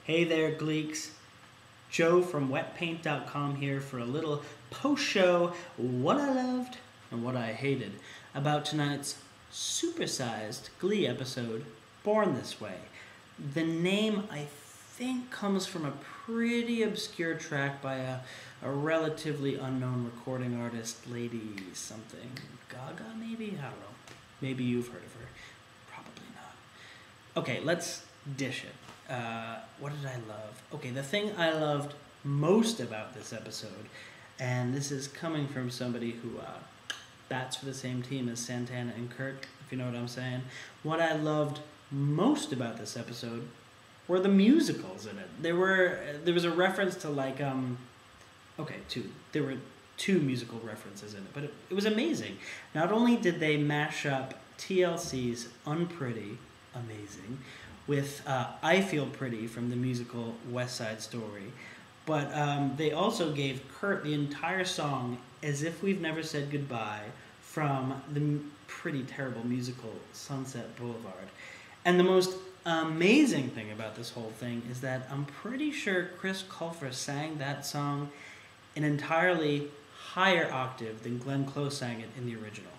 Hey there, Gleeks. Joe from Wetpaint.com here for a little post-show what I loved and what I hated about tonight's supersized Glee episode, Born This Way. The name, I think, comes from a pretty obscure track by a relatively unknown recording artist, Lady something. Gaga, maybe? I don't know. Maybe you've heard of her. Probably not. Okay, let's dish it. What did I love? Okay, the thing I loved most about this episode, and this is coming from somebody who bats for the same team as Santana and Kurt, if you know what I'm saying. What I loved most about this episode were the musicals in it. There was a reference to there were two musical references in it, but it was amazing. Not only did they mash up TLC's Unpretty, amazing, with I Feel Pretty from the musical West Side Story, but they also gave Kurt the entire song As If We've Never Said Goodbye from the pretty terrible musical Sunset Boulevard. And the most amazing thing about this whole thing is that I'm pretty sure Chris Colfer sang that song an entirely higher octave than Glenn Close sang it in the original.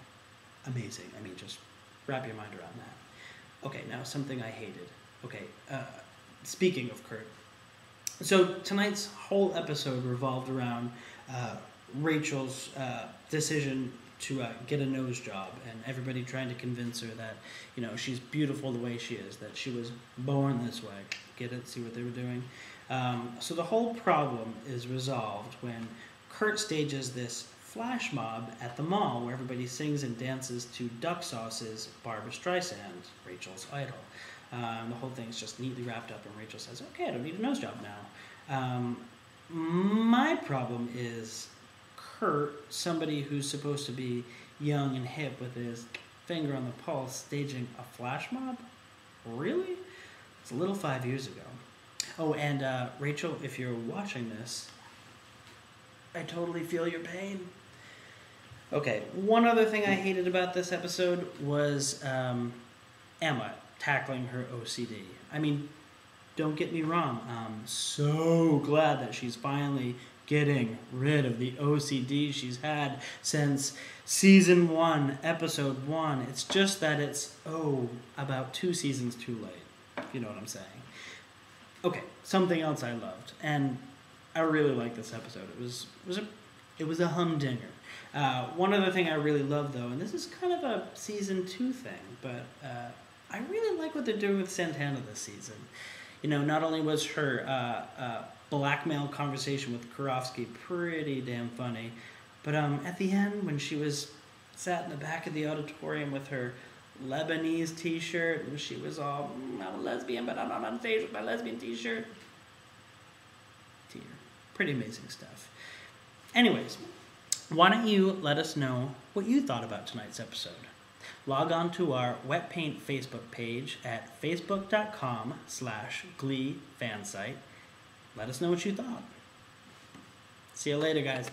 Amazing. I mean, just wrap your mind around that. Okay, now something I hated. Okay, speaking of Kurt. So tonight's whole episode revolved around Rachel's decision to get a nose job, and everybody trying to convince her that, she's beautiful the way she is, that she was born this way. Get it? See what they were doing? So the whole problem is resolved when Kurt stages this flash mob at the mall where everybody sings and dances to Duck Sauce's Barbra Streisand, Rachel's idol. The whole thing's just neatly wrapped up, and Rachel says, okay, I don't need a nose job now. My problem is Kurt, somebody who's supposed to be young and hip with his finger on the pulse, staging a flash mob? Really? It's a little 5 years ago. Oh, and Rachel, if you're watching this, I totally feel your pain. Okay, one other thing I hated about this episode was Emma tackling her OCD. I mean, don't get me wrong, I'm so glad that she's finally getting rid of the OCD she's had since season 1, episode 1. It's just that it's, about 2 seasons too late, if you know what I'm saying. Okay, something else I loved, and I really liked this episode. It was a humdinger. One other thing I really love, though, and this is kind of a season 2 thing, but I really like what they're doing with Santana this season. Not only was her blackmail conversation with Karofsky pretty damn funny, but at the end, when she was sat in the back of the auditorium with her Lebanese t-shirt, and she was all, I'm a lesbian, but I'm not on stage with my lesbian t-shirt. Pretty amazing stuff. Anyways, why don't you let us know what you thought about tonight's episode? Log on to our Wetpaint Facebook page at facebook.com/Glee fansite. Let us know what you thought. See you later, guys.